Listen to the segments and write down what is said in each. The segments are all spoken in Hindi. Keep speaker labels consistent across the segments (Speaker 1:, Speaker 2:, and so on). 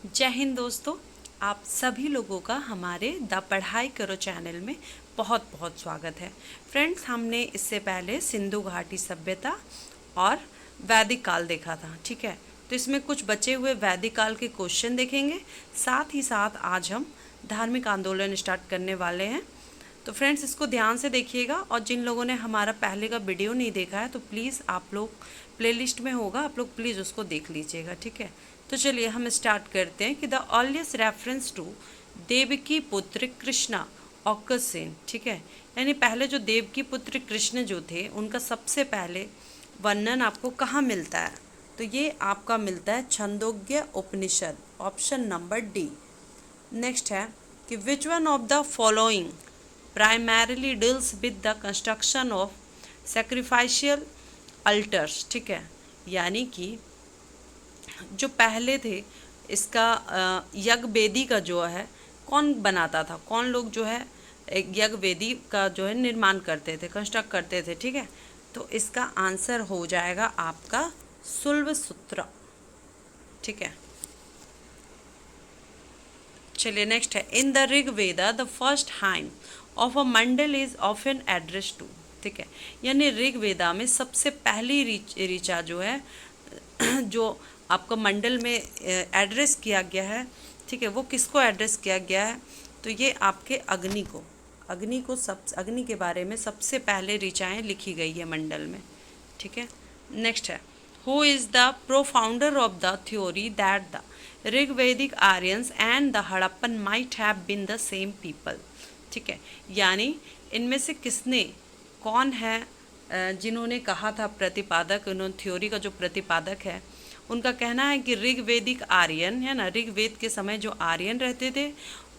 Speaker 1: जय हिंद दोस्तों। आप सभी लोगों का हमारे द पढ़ाई करो चैनल में बहुत बहुत स्वागत है। फ्रेंड्स, हमने इससे पहले सिंधु घाटी सभ्यता और वैदिक काल देखा था। ठीक है, तो इसमें कुछ बचे हुए वैदिक काल के क्वेश्चन देखेंगे। साथ ही साथ आज हम धार्मिक आंदोलन स्टार्ट करने वाले हैं। तो फ्रेंड्स, इसको ध्यान से देखिएगा, और जिन लोगों ने हमारा पहले का वीडियो नहीं देखा है तो प्लीज़ आप लोग प्लेलिस्ट में होगा, आप लोग प्लीज़ उसको देख लीजिएगा। ठीक है, तो चलिए हम स्टार्ट करते हैं कि the earliest reference to Devaki putra Krishna occurs in. ठीक है, यानी पहले जो देवकी पुत्र कृष्ण जो थे उनका सबसे पहले वर्णन आपको कहाँ मिलता है? तो ये आपका मिलता है Chandogya Upanishad, option number D. Next है कि which one of the following primarily deals with the construction of sacrificial altars. ठीक है, यानी कि जो पहले थे इसका यज्ञ वेदी का जो है कौन बनाता था, कौन लोग जो है एक यज्ञ वेदी का जो है निर्माण करते थे, कंस्ट्रक्ट करते थे। ठीक है, तो इसका आंसर हो जाएगा आपका शुल्बसूत्र। ठीक है, चलिए नेक्स्ट है in the Rigveda the first hymn of a mandala is often addressed to. ठीक है, यानी ऋग वेदा में सबसे पहली ऋचा जो है जो आपका मंडल में एड्रेस किया गया है, ठीक है, वो किसको एड्रेस किया गया है? तो ये आपके अग्नि के बारे में सबसे पहले ऋचाएँ लिखी गई है मंडल में। ठीक है, नेक्स्ट है who is the propounder of the theory that the Rigvedic Aryans and the Harappan might have been the same people. ठीक है, यानी इनमें से कौन है जिन्होंने कहा था, प्रतिपादक, उन्होंने थ्योरी का जो प्रतिपादक है उनका कहना है कि ऋग्वेदिक आर्यन है ना, ऋग्वेद के समय जो आर्यन रहते थे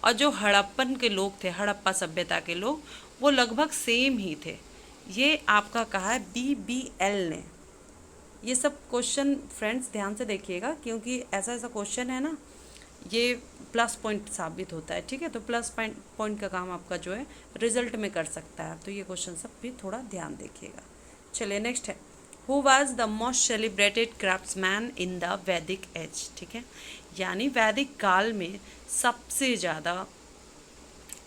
Speaker 1: और जो हड़प्पन के लोग थे, हड़प्पा सभ्यता के लोग, वो लगभग सेम ही थे। ये आपका कहा है BBL ने। ये सब क्वेश्चन फ्रेंड्स ध्यान से देखिएगा, क्योंकि ऐसा ऐसा क्वेश्चन है ना, ये प्लस पॉइंट साबित होता है। ठीक है, तो प्लस पॉइंट का काम आपका जो है रिजल्ट में कर सकता है, तो ये क्वेश्चन सब भी थोड़ा ध्यान देखिएगा। चलिए नेक्स्ट है who was the most celebrated craftsman in the वैदिक एज। ठीक है, यानी वैदिक काल में सबसे ज़्यादा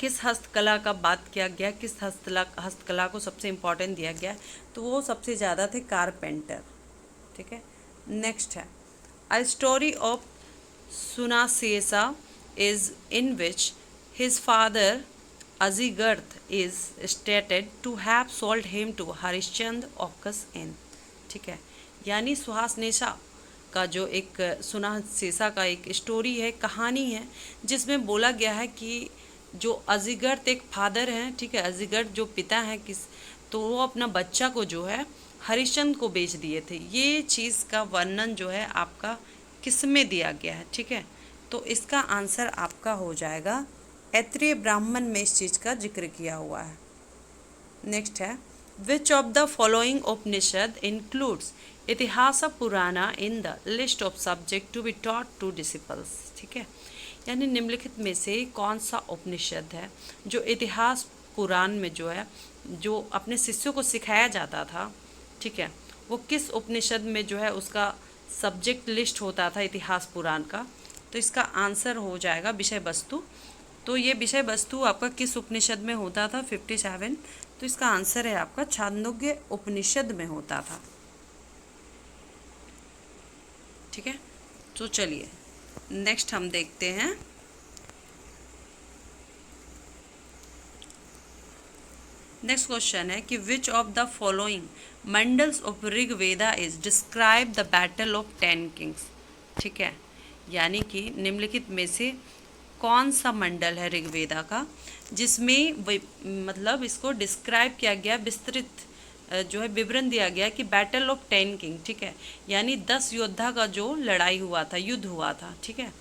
Speaker 1: किस हस्तकला का बात किया गया, किस हस्तकला को सबसे इम्पोर्टेंट दिया गया, तो वो सबसे ज़्यादा थे कारपेंटर। ठीक है, नेक्स्ट है a story of Shunahshepa is in which his father Ajigarta is stated to have sold him to Harishchandra oxen. ठीक है, यानी सुहासनेसा का जो एक सुनासेसा का एक स्टोरी है, कहानी है, जिसमें बोला गया है कि जो अजीगर्थ एक फादर हैं, ठीक है, अजीगर्थ जो पिता हैं तो वो अपना बच्चा को जो है हरिश्चंद्र को बेच दिए थे। ये चीज़ का वर्णन जो है आपका किस में दिया गया है? ठीक है, तो इसका आंसर आपका हो जाएगा ऐत्रेय ब्राह्मण में इस चीज़ का जिक्र किया हुआ है। नेक्स्ट है which of the following Upanishad includes itihasa purana in the list of subject to be taught to disciples. ठीक है, यानी निम्नलिखित में से कौन सा उपनिषद है जो इतिहास पुराण में जो है जो अपने शिष्यों को सिखाया जाता था, ठीक है, वो किस उपनिषद में जो है उसका सब्जेक्ट लिस्ट होता था इतिहास पुराण का? तो इसका आंसर हो जाएगा विषय वस्तु। तो ये विषय वस्तु आपका किस उपनिषद में होता था? 57। तो इसका आंसर है आपका छांदोग्य उपनिषद में होता था। ठीक है, तो चलिए नेक्स्ट हम देखते हैं नेक्स्ट क्वेश्चन है कि विच of the following mandals of Rig Veda is describe the battle of 10 Kings. ठीक है, यानी कि निम्नलिखित में से कौन सा मंडल है ऋग्वेदा का जिसमें मतलब इसको डिस्क्राइब किया गया, विस्तृत जो है विवरण दिया गया कि बैटल ऑफ 10 किंग। ठीक है, यानी 10 योद्धा का जो लड़ाई हुआ था, युद्ध हुआ था। ठीक है,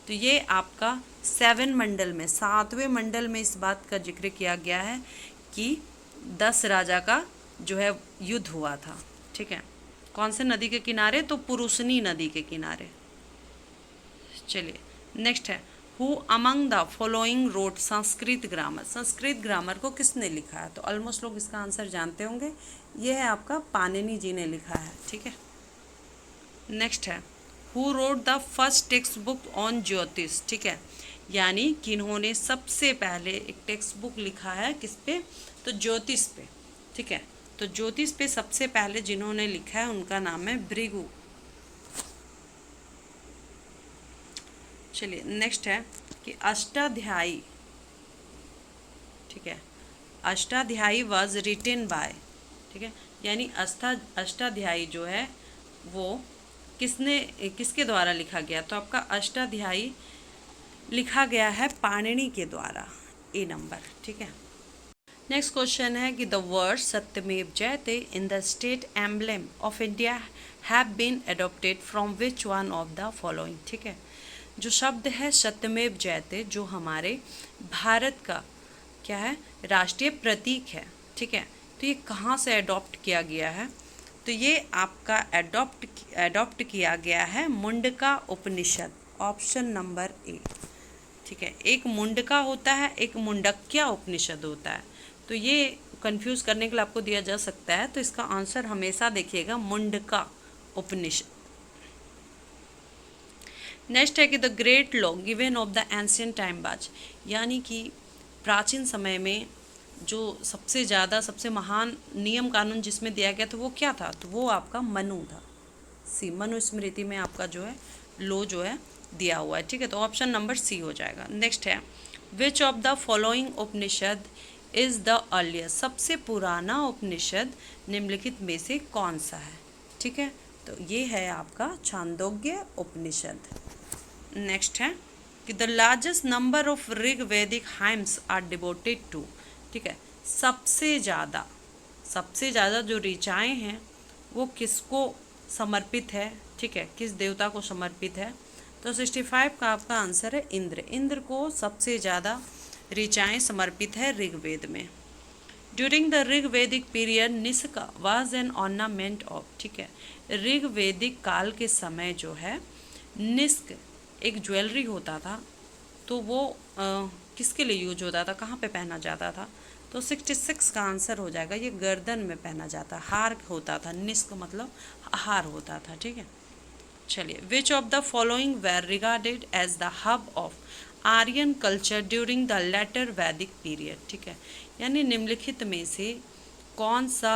Speaker 1: तो ये आपका 7 मंडल में, 7वें मंडल में इस बात का जिक्र किया गया है कि 10 राजा का जो है युद्ध हुआ था। ठीक है, कौन से नदी के किनारे? तो पुरुषनी नदी के किनारे। चलिए नेक्स्ट है who among the following wrote Sanskrit grammar. Sanskrit grammar को किसने लिखा है? तो ऑलमोस्ट लोग इसका आंसर जानते होंगे, ये है आपका पाणिनि जी ने लिखा है। ठीक है, नेक्स्ट है who wrote the first text book on ज्योतिष, ठीक है, यानी किन्होंने सबसे पहले एक टेक्स्ट बुक लिखा है किस पे, तो ज्योतिष पे, ठीक है। तो ज्योतिष पे सबसे पहले जिन्होंने लिखा है उनका नाम है भृगु। चलिए नेक्स्ट है कि अष्टाध्यायी, ठीक है, अष्टाध्यायी वाज रिटेन बाय, ठीक है, यानी अष्टाध्यायी जो है वो किसके द्वारा लिखा गया, तो आपका अष्टाध्यायी लिखा गया है पाणिनि के द्वारा, ए नंबर, ठीक है। नेक्स्ट क्वेश्चन है कि the word Satyameva Jayate in the state emblem of India have been adopted from which one of the following, ठीक है। जो शब्द है सत्यमेव जयते जो हमारे भारत का क्या है, राष्ट्रीय प्रतीक है, ठीक है, तो ये कहाँ से अडॉप्ट किया गया है, तो ये आपका अडॉप्ट किया गया है मुंडका उपनिषद, ऑप्शन नंबर ए, ठीक है। एक मुंडका होता है, एक मुंडक्या उपनिषद होता है, तो ये कंफ्यूज करने के लिए आपको दिया जा सकता है, तो इसका आंसर हमेशा देखिएगा मुंडका उपनिषद। नेक्स्ट है कि the great law given of the ancient time बाज, यानी कि प्राचीन समय में जो सबसे महान नियम कानून जिसमें दिया गया था वो क्या था, तो वो आपका मनु था, सी मनुस्मृति में आपका जो है लॉ जो है दिया हुआ है, ठीक है, तो ऑप्शन नंबर सी हो जाएगा। नेक्स्ट है which of the following Upanishad is the earliest, सबसे पुराना उपनिषद निम्नलिखित में से कौन सा है, ठीक है, तो ये है आपका छांदोग्य उपनिषद। नेक्स्ट है कि the largest number of Rig वैदिक हाइम्स आर डिवोटेड टू, ठीक है, सबसे ज़्यादा जो ऋचाएँ हैं वो किसको समर्पित है, ठीक है, किस देवता को समर्पित है, तो 65 का आपका आंसर है इंद्र। इंद्र को सबसे ज़्यादा ऋचाएँ समर्पित है ऋग्वेद में। ड्यूरिंग द ऋग वैदिक period Nishka was an ornament of, ठीक है, ऋग वैदिक काल के समय जो है निष्क एक ज्वेलरी होता था, तो वो किसके लिए यूज होता था, कहाँ पे पहना जाता था, तो 66 का आंसर हो जाएगा, ये गर्दन में पहना जाता, हार होता था, निष्क मतलब हार होता था, ठीक है। चलिए which of the following were regarded as the hub of Aryan culture during the later Vedic period, ठीक है, यानी निम्नलिखित में से कौन सा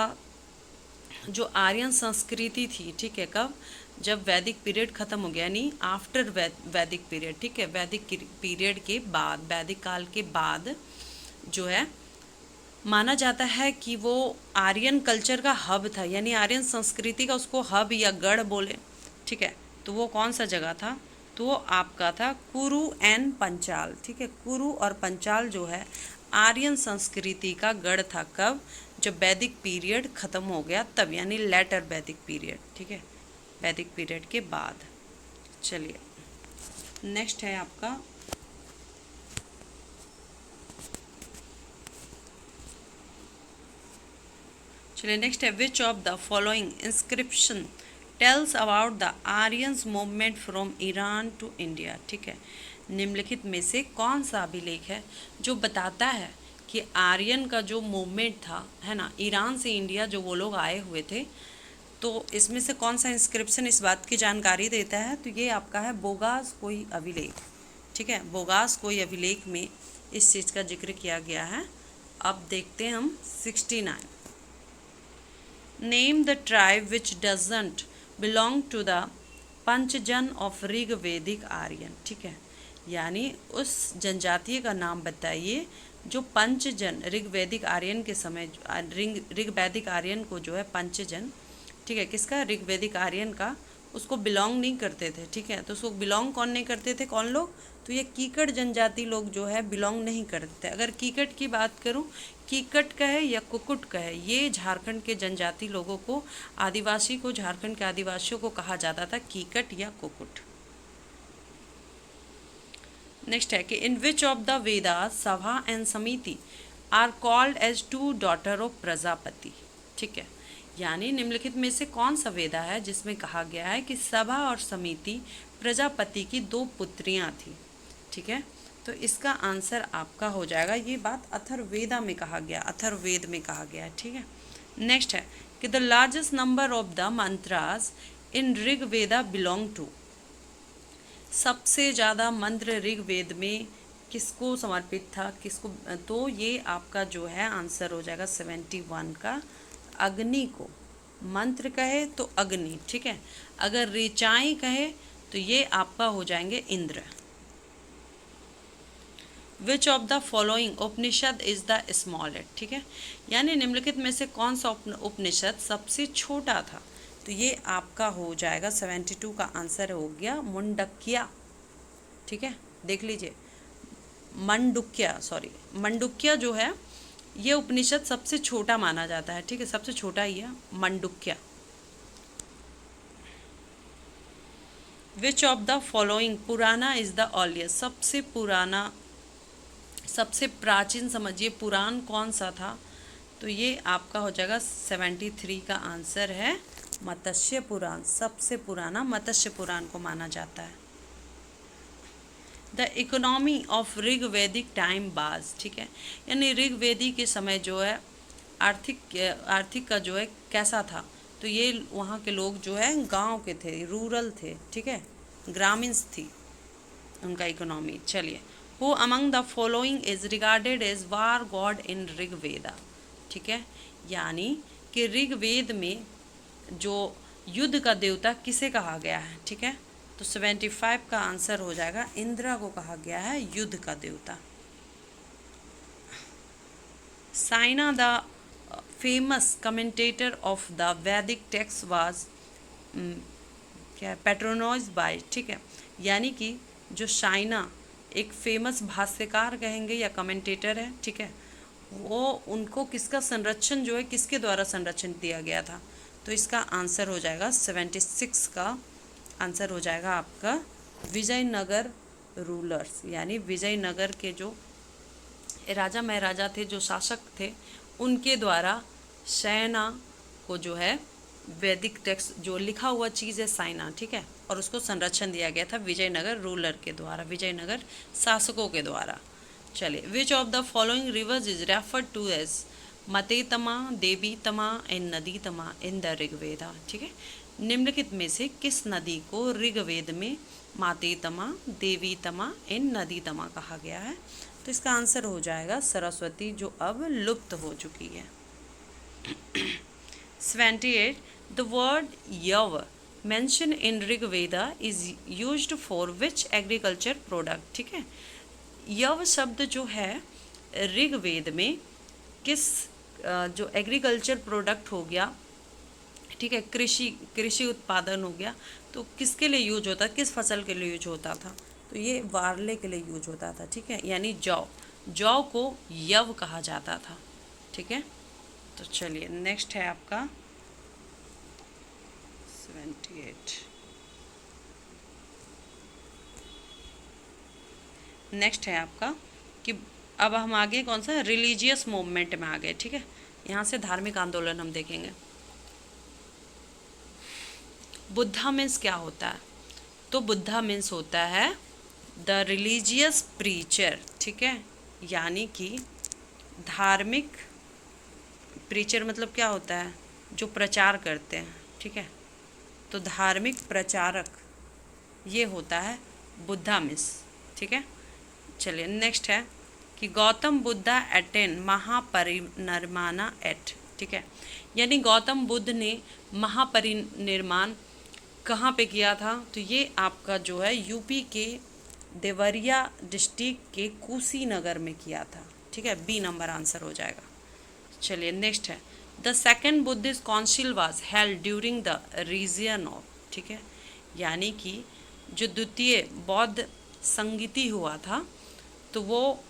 Speaker 1: जो आर्यन संस्कृति थी, ठीक है, कब, जब वैदिक पीरियड ख़त्म हो गया, यानी आफ्टर वैदिक पीरियड, ठीक है, वैदिक पीरियड के बाद, वैदिक काल के बाद जो है माना जाता है कि वो आर्यन कल्चर का हब था, यानी आर्यन संस्कृति का उसको हब या गढ़ बोले, ठीक है, तो वो कौन सा जगह था, तो वो आपका था कुरु एंड पंचाल, ठीक है, कुरु और पंचाल जो है आर्यन संस्कृति का गढ़ था, कब, जब वैदिक पीरियड ख़त्म हो गया तब, यानी लेटर वैदिक पीरियड, ठीक है, वैदिक पीरियड के बाद। चलिए नेक्स्ट है आपका नेक्स्ट है which of the following inscription tells about the Aryans movement from Iran to India, ठीक है, निम्नलिखित में से कौन सा अभिलेख है जो बताता है कि आर्यन का जो मूवमेंट था, है ना, ईरान से इंडिया जो वो लोग आए हुए थे, तो इसमें से कौन सा इंस्क्रिप्शन इस बात की जानकारी देता है, तो ये आपका है बोगास कोई अभिलेख, ठीक है, बोगास कोई अभिलेख में इस चीज़ का जिक्र किया गया है। अब देखते हैं हम 69, name the tribe which doesn't belong to the Panchajana of Rig Vedic Aryan, ठीक है, यानी उस जनजातीय का नाम बताइए जो पंचजन ऋग वैदिक आर्यन के समय, ऋग वैदिक आर्यन को जो है पंचजन, ठीक है, किसका, ऋग वैदिक आर्यन का, उसको बिलोंग नहीं करते थे, ठीक है, तो उसको बिलोंग कौन नहीं करते थे, कौन लोग, तो ये कीकट जनजाति लोग जो है बिलोंग नहीं करते थे। अगर कीकट की बात करूं, कीकट कहे या कुकुट कहे, ये झारखंड के जनजाति लोगों को, आदिवासी को, झारखंड के आदिवासियों को कहा जाता था कीकट या कुकुट। नेक्स्ट है कि in which of the Vedas sabha and samiti are called as two daughter of Prajapati, ठीक है, यानी निम्नलिखित में से कौन सा वेदा है जिसमें कहा गया है कि सभा और समिति प्रजापति की दो पुत्रियां थी, ठीक है, तो इसका आंसर आपका हो जाएगा, ये बात अथर्ववेदा में कहा गया, अथर्ववेद में कहा गया है, ठीक है। नेक्स्ट है कि the largest number of the mantras in Rigveda belong to, सबसे ज़्यादा मंत्र ऋग्वेद में किसको समर्पित था, किसको, तो ये आपका जो है आंसर हो जाएगा 71 का, अग्नि को। मंत्र कहे तो अग्नि, ठीक है। अगर ऋचाएँ कहे तो ये आपका हो जाएंगे इंद्र। विच of the following Upanishad is the smallest, ठीक है, यानी निम्नलिखित में से कौन सा उपनिषद सबसे छोटा था, तो ये आपका हो जाएगा 72 का आंसर हो गया मुंडक्या, ठीक है। देख लीजिए, मंडुक्या जो है ये उपनिषद सबसे छोटा माना जाता है, ठीक है, सबसे छोटा ही है मंडुक्या। विच ऑफ द फॉलोइंग पुराना इज द अर्लिएस्ट, सबसे पुराना, सबसे प्राचीन समझिए पुराण कौन सा था, तो ये आपका हो जाएगा 73 का आंसर है मत्स्य पुराण। सबसे पुराना मत्स्य पुराण को माना जाता है। The economy of Rigvedic time बाज, ठीक है, यानी ऋग्वेदी के समय जो है आर्थिक का जो है कैसा था, तो ये वहाँ के लोग जो है गांव के थे, रूरल थे, ठीक है, ग्रामीण थी उनका इकोनॉमी। चलिए, who among the following is regarded as war god in Rigveda, ठीक है, यानी कि ऋग्वेद में जो युद्ध का देवता किसे कहा गया है, ठीक है, तो 75 का आंसर हो जाएगा इंद्र को कहा गया है युद्ध का देवता। Saina the famous commentator of the वैदिक टेक्स्ट वाज क्या पैट्रोनाइज्ड बाय, ठीक है, यानी कि जो साइना एक फेमस भाष्यकार कहेंगे या कमेंटेटर है, ठीक है, वो उनको किसका संरक्षण जो है किसके द्वारा संरक्षण दिया गया था, तो इसका आंसर हो जाएगा 76 का आंसर हो जाएगा आपका विजयनगर रूलर्स, यानी विजयनगर के जो राजा महाराजा थे, जो शासक थे, उनके द्वारा सेना को जो है वैदिक टेक्स्ट जो लिखा हुआ चीज़ है साइना, ठीक है, और उसको संरक्षण दिया गया था विजयनगर रूलर के द्वारा, विजयनगर शासकों के द्वारा। चलिए, which of the following rivers is referred to as Matetama, Devitama and Naditama in the Rigveda, ठीक है, निम्नलिखित में से किस नदी को ऋग्वेद में मातेतमा, देवीतमा एंड नदीतमा कहा गया है, तो इसका आंसर हो जाएगा सरस्वती, जो अब लुप्त हो चुकी है। 78 the word yava mention in Rigveda is used for which agriculture product, ठीक है, यव शब्द जो है ऋग्वेद में किस जो एग्रीकल्चर प्रोडक्ट हो गया, ठीक है, कृषि उत्पादन हो गया, तो किसके लिए यूज होता, किस फसल के लिए यूज होता था, तो ये वारले के लिए यूज होता था, ठीक है, यानी जौ को यव कहा जाता था, ठीक है। तो चलिए, नेक्स्ट है आपका 78। नेक्स्ट है आपका कि अब हम आगे कौन सा रिलीजियस मूवमेंट में आ गए, ठीक है, यहाँ से धार्मिक आंदोलन हम देखेंगे। बुद्धा मीन्स क्या होता है, तो बुद्धा मीन्स होता है द रिलीजियस प्रीचर, ठीक है, यानी कि धार्मिक प्रीचर मतलब क्या होता है, जो प्रचार करते हैं, ठीक है, तो धार्मिक प्रचारक ये होता है बुद्धा मीन्स, ठीक है। चलिए, नेक्स्ट है कि गौतम बुद्धा अटेन महापरिनिर्वाणा एट, ठीक है, यानी गौतम बुद्ध ने महापरिनिर्वाण कहाँ पे किया था, तो ये आपका जो है यूपी के देवरिया डिस्ट्रिक्ट के कुशीनगर में किया था, ठीक है, बी नंबर आंसर हो जाएगा। चलिए, नेक्स्ट है the second Buddhist council was held during the reign of, ठीक है, यानी कि जो द्वितीय बौद्ध संगीति हुआ था, तो वो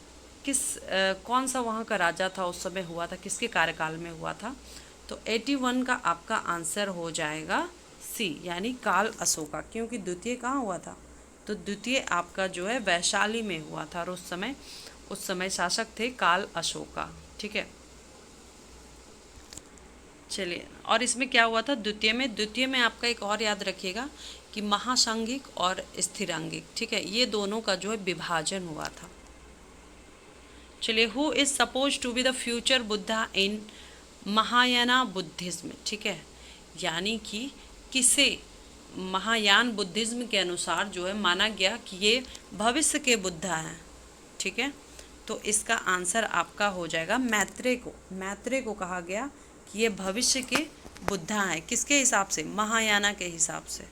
Speaker 1: कौन सा वहाँ का राजा था उस समय हुआ था, किसके कार्यकाल में हुआ था, तो 81 का आपका आंसर हो जाएगा सी, यानी काल अशोका, क्योंकि द्वितीय कहाँ हुआ था, तो द्वितीय आपका जो है वैशाली में हुआ था, और उस समय शासक थे काल अशोका, ठीक है। चलिए, और इसमें क्या हुआ था द्वितीय में आपका एक और याद रखिएगा कि महासांघिक और स्थिरांगिक, ठीक है, ये दोनों का जो है विभाजन हुआ था। चलिए, who is suppose to be the future Buddha in Mahayana Buddhism, ठीक है, यानी कि किसे महायान बुद्धिज्म के अनुसार जो है माना गया कि ये भविष्य के बुद्धा हैं, ठीक है। तो इसका आंसर आपका हो जाएगा मैत्रेय को। मैत्रेय को कहा गया कि ये भविष्य के बुद्धा हैं, किसके हिसाब से? महायाना के हिसाब से।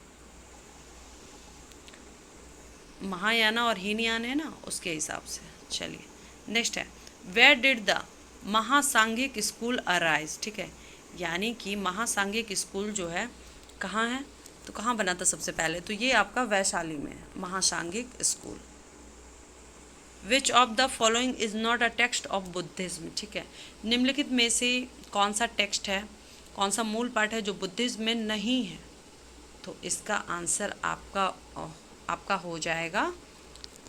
Speaker 1: महायाना और हीनयान है ना, उसके हिसाब से। चलिए नेक्स्ट है, where did the Mahasanghika school arise, ठीक है। यानी कि महासांघिक स्कूल जो है कहाँ है, तो कहाँ बना था सबसे पहले? तो ये आपका वैशाली में है, Mahasanghika school. Which of the following is not a text of Buddhism, ठीक है। निम्नलिखित में से कौन सा टेक्स्ट है, कौन सा मूल पाठ है जो बुद्धिज्म में नहीं है? तो इसका आंसर आपका हो जाएगा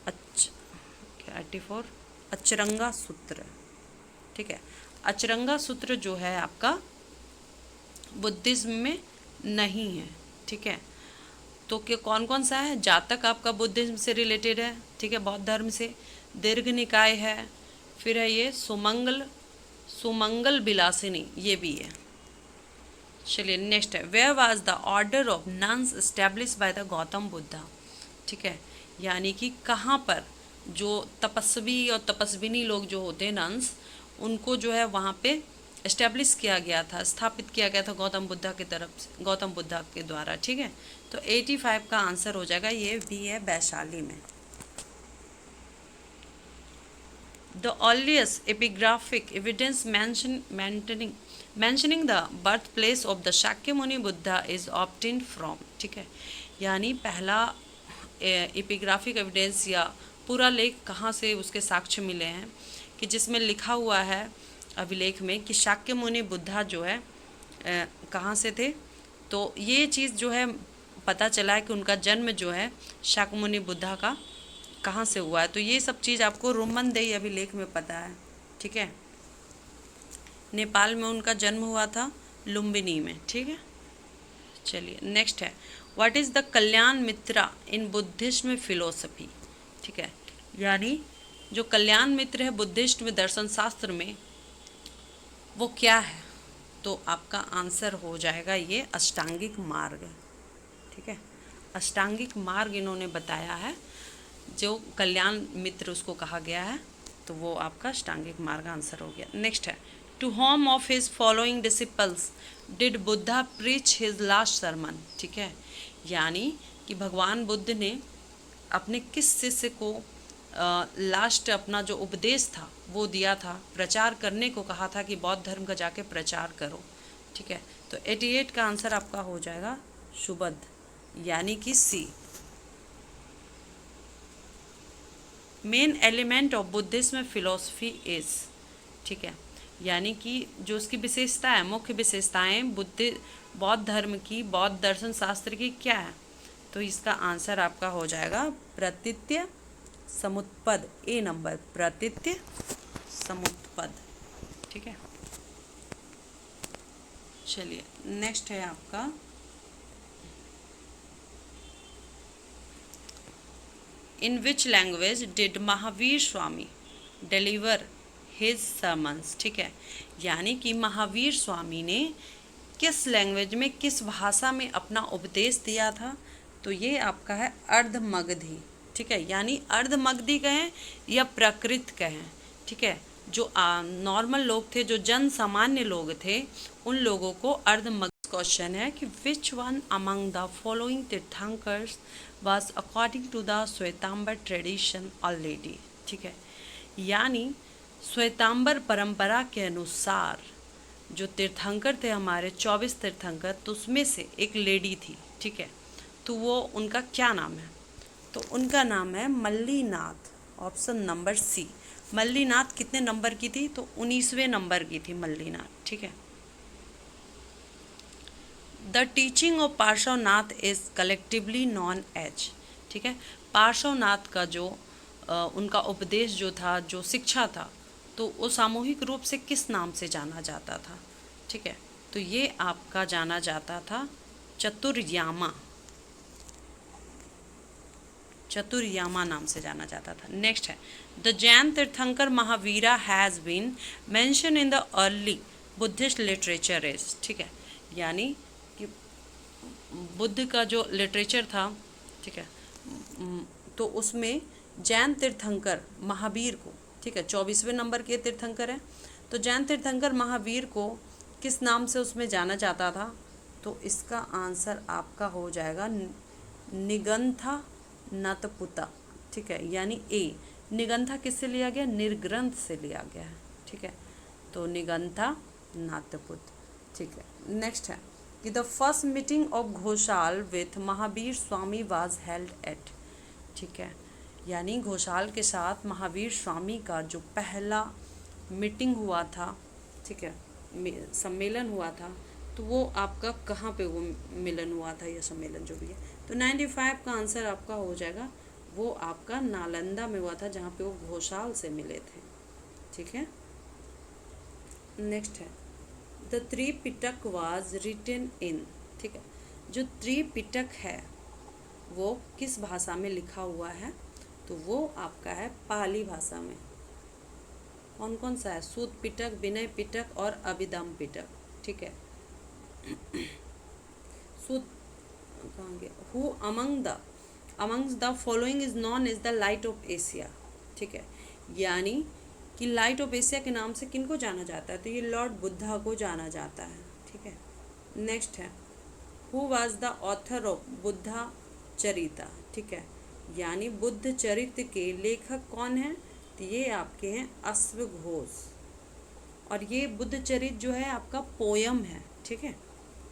Speaker 1: 84 अचरंगा सूत्र, ठीक है। अचरंगा सूत्र जो है आपका बुद्धिज्म में नहीं है, ठीक है। तो क्या कौन कौन सा है? जातक आपका बुद्धिज्म से रिलेटेड है, ठीक है, बौद्ध धर्म से। दीर्घ निकाय है, फिर है ये सुमंगल विलासिनी, ये भी है। चलिए नेक्स्ट है, where was the order of nuns establish by the Gautam Buddha, ठीक है। यानी कि कहाँ पर जो तपस्वी और तपस्विनी लोग जो होते हैं नन्स, उनको जो है वहाँ पे एस्टेब्लिश किया गया था, स्थापित किया गया था गौतम बुद्धा की तरफ से, गौतम बुद्धा के द्वारा, ठीक है। तो 85 का आंसर हो जाएगा, ये भी है वैशाली में। The earliest epigraphic evidence mentioning the birthplace of the Shakyamuni Buddha is obtained from, ठीक है। यानी पहला एपिग्राफिक एविडेंस या पूरा लेख कहाँ से उसके साक्ष्य मिले हैं कि जिसमें लिखा हुआ है अभिलेख में कि शाक्यमुनि बुद्धा जो है कहाँ से थे। तो ये चीज़ जो है पता चला है कि उनका जन्म जो है शाक्यमुनि बुद्धा का कहाँ से हुआ है। तो ये सब चीज़ आपको रोमनदेही अभिलेख में पता है, ठीक है। नेपाल में उनका जन्म हुआ था, लुम्बिनी में, ठीक है। चलिए नेक्स्ट है, what is the Kalyan Mitra in Buddhism philosophy, ठीक है। यानी जो कल्याण मित्र है बुद्धिस्ट में दर्शन शास्त्र में, वो क्या है? तो आपका आंसर हो जाएगा ये अष्टांगिक मार्ग, ठीक है। अष्टांगिक मार्ग इन्होंने बताया है, जो कल्याण मित्र उसको कहा गया है, तो वो आपका अष्टांगिक मार्ग आंसर हो गया। नेक्स्ट है, to whom of his following disciples did Buddha preach his last sermon, ठीक है। यानी कि भगवान बुद्ध ने अपने किस शिष्य को लास्ट अपना जो उपदेश था वो दिया था, प्रचार करने को कहा था कि बौद्ध धर्म का जाके प्रचार करो, ठीक है। तो 88 का आंसर आपका हो जाएगा सुबुद्ध, यानी कि C. Main element of Buddhism philosophy is, ठीक है। यानी कि जो उसकी विशेषता है, मुख्य विशेषताएं बौद्ध धर्म की, बौद्ध दर्शन शास्त्र की क्या है? तो इसका आंसर आपका हो जाएगा प्रतीत्य समुत्पद, ए नंबर, प्रतीत्य समुत्पद, ठीक है। चलिए नेक्स्ट है आपका in which language did Mahavir Swami deliver his sermons, ठीक है। यानी कि महावीर स्वामी ने किस लैंग्वेज में, किस भाषा में अपना उपदेश दिया था? तो ये आपका है अर्धमगधी, ठीक है। यानी अर्धमगधी कहें या प्राकृत कहें, ठीक है। जो नॉर्मल लोग थे, जो जन सामान्य लोग थे, उन लोगों को अर्धमगधी। क्वेश्चन है कि which one among the following Tirthankars was according to the Shvetambar tradition already, ठीक है। यानी श्वेतांबर परंपरा के अनुसार जो तीर्थंकर थे हमारे 24 तीर्थंकर, तो उसमें से एक लेडी थी, ठीक है। तो वो उनका क्या नाम है? तो उनका नाम है Mallinath, option number C. Mallinath कितने नंबर की थी? तो 19वें नंबर की थी मल्लीनाथ, ठीक है। The teaching of Parshvanath is collectively known as, ठीक है। पार्श्वनाथ का जो उनका उपदेश जो था, जो शिक्षा था, तो वो सामूहिक रूप से किस नाम से जाना जाता था, ठीक है। तो ये आपका जाना जाता था चतुर्यामा, चतुर्यामा नाम से जाना जाता था। नेक्स्ट है, the Jain tirthankara Mahavira has been mention in the early Buddhist literature is, ठीक है। यानी कि बुद्ध का जो लिटरेचर था, ठीक है, तो उसमें जैन तीर्थंकर महावीर को, ठीक है, 24वें नंबर के तीर्थंकर हैं, तो जैन तीर्थंकर महावीर को किस नाम से उसमें जाना जाता था? तो इसका आंसर आपका हो जाएगा निगंथा नतपुता, ठीक है, यानी ए। निगंथा किससे लिया गया? निर्ग्रंथ से लिया गया है, ठीक है, तो निगंथा नातपुत, ठीक है। नेक्स्ट है कि the first meeting of Ghoshal with Mahavir Swami was held at, ठीक है, यानी घोषाल के साथ महावीर स्वामी का जो पहला मीटिंग हुआ था, ठीक है, सम्मेलन हुआ था, तो वो आपका कहाँ पे वो मिलन हुआ था या सम्मेलन जो भी है? तो 95 का आंसर आपका हो जाएगा, वो आपका नालंदा में हुआ था, जहाँ पे वो घोषाल से मिले थे, ठीक है। नेक्स्ट है the Tripitaka was written in, ठीक है, जो त्रिपिटक है वो किस भाषा में लिखा हुआ है? तो वो आपका है पाली भाषा में। कौन कौन सा है? सूत पिटक, विनय पिटक और अभिधम पिटक, ठीक है। सूत कहाँ गया? Who amongst the following is known as the light of Asia, ठीक है, यानी कि लाइट ऑफ एशिया के नाम से किनको जाना जाता है? तो ये लॉर्ड बुद्धा को जाना जाता है, ठीक है। नेक्स्ट है who was the author of Buddha Charita, ठीक है, यानी बुद्ध चरित्र के लेखक कौन है? तो ये आपके हैं अश्वघोष, और ये बुद्ध चरित्र जो है आपका पोयम है, ठीक है,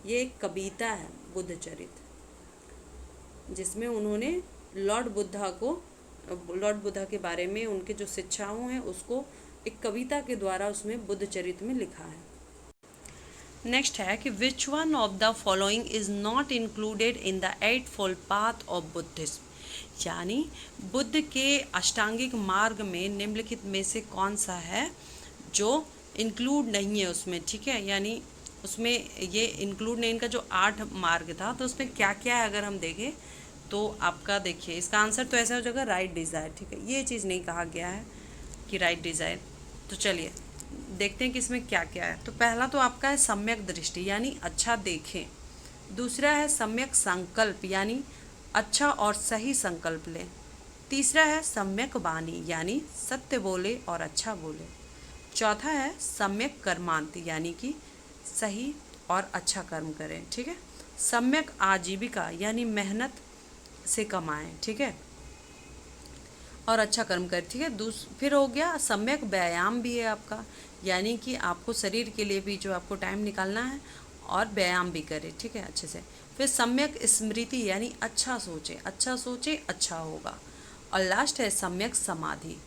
Speaker 1: ये एक कविता है बुद्ध चरित्र, जिसमें उन्होंने लॉर्ड बुद्धा के बारे में उनके जो शिक्षाओं हैं उसको एक कविता के द्वारा उसमें बुद्ध चरित्र में लिखा है। नेक्स्ट है कि which one of the following is not included in the 8-fold path of Buddhism, यानी बुद्ध के अष्टांगिक मार्ग में निम्नलिखित में से कौन सा है जो इंक्लूड नहीं है उसमें, ठीक है, यानी उसमें ये इंक्लूड नहीं, इनका जो 8 मार्ग था तो उसमें क्या क्या है अगर हम देखें तो आपका देखिए इसका आंसर तो ऐसा हो जाएगा राइट डिज़ायर, ठीक है, ये चीज़ नहीं कहा गया है कि राइट डिज़ायर। तो चलिए देखते हैं कि इसमें क्या क्या है। तो पहला तो आपका है सम्यक दृष्टि, यानी अच्छा देखें। दूसरा है सम्यक संकल्प, यानी अच्छा और सही संकल्प लें। तीसरा है सम्यक वाणी, यानी सत्य बोले और अच्छा बोले। चौथा है सम्यक कर्मांत, यानी कि सही और अच्छा कर्म करें, ठीक है। सम्यक आजीविका, यानी मेहनत से कमाएं, ठीक है, और अच्छा कर्म करें, ठीक है। फिर हो गया सम्यक व्यायाम भी है आपका, यानी कि आपको शरीर के लिए भी जो आपको टाइम निकालना है और व्यायाम भी करें, ठीक है, अच्छे से। फिर सम्यक स्मृति, यानी अच्छा सोचें अच्छा होगा। और लास्ट है सम्यक समाधि,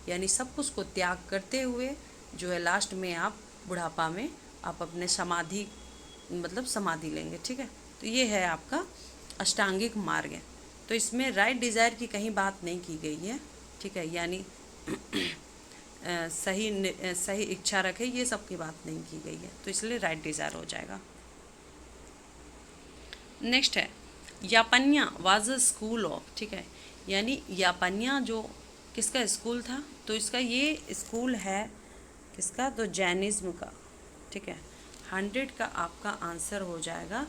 Speaker 1: यानी सब कुछ को त्याग करते हुए जो है लास्ट में आप बुढ़ापा में आप अपने समाधि लेंगे, ठीक है। तो ये है आपका अष्टांगिक मार्ग है। तो इसमें राइट डिज़ायर की कहीं बात नहीं की गई है, ठीक है, यानी सही इच्छा रखे ये सब की बात नहीं की गई है, तो इसलिए राइट डिज़ायर हो जाएगा। नेक्स्ट है यापन्या वाज अ स्कूल ऑफ, ठीक है, यानी यापन्या जो किसका स्कूल था? तो इसका ये स्कूल है किसका? तो जैनिज्म का, ठीक है। 100 का आपका आंसर हो जाएगा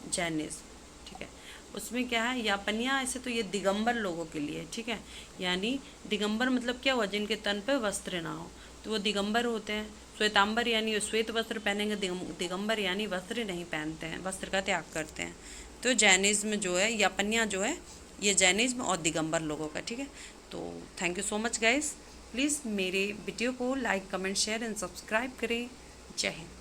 Speaker 1: जैनिज्म, ठीक है। उसमें क्या है यापन्या, ऐसे तो ये दिगंबर लोगों के लिए, ठीक है, यानी दिगंबर मतलब क्या हुआ? जिनके तन पे वस्त्र ना हो तो वो दिगंबर होते हैं। श्वेतांबर यानी श्वेत वस्त्र पहनेंगे, दिगंबर यानी वस्त्र नहीं पहनते हैं, वस्त्र का त्याग करते हैं। तो जैनिज्म जो है यापन्या जो है ये जैनिज्म और दिगंबर लोगों का, ठीक है। तो thank you so much guys, please मेरे वीडियो को like comment share and subscribe करें। जय हिंद।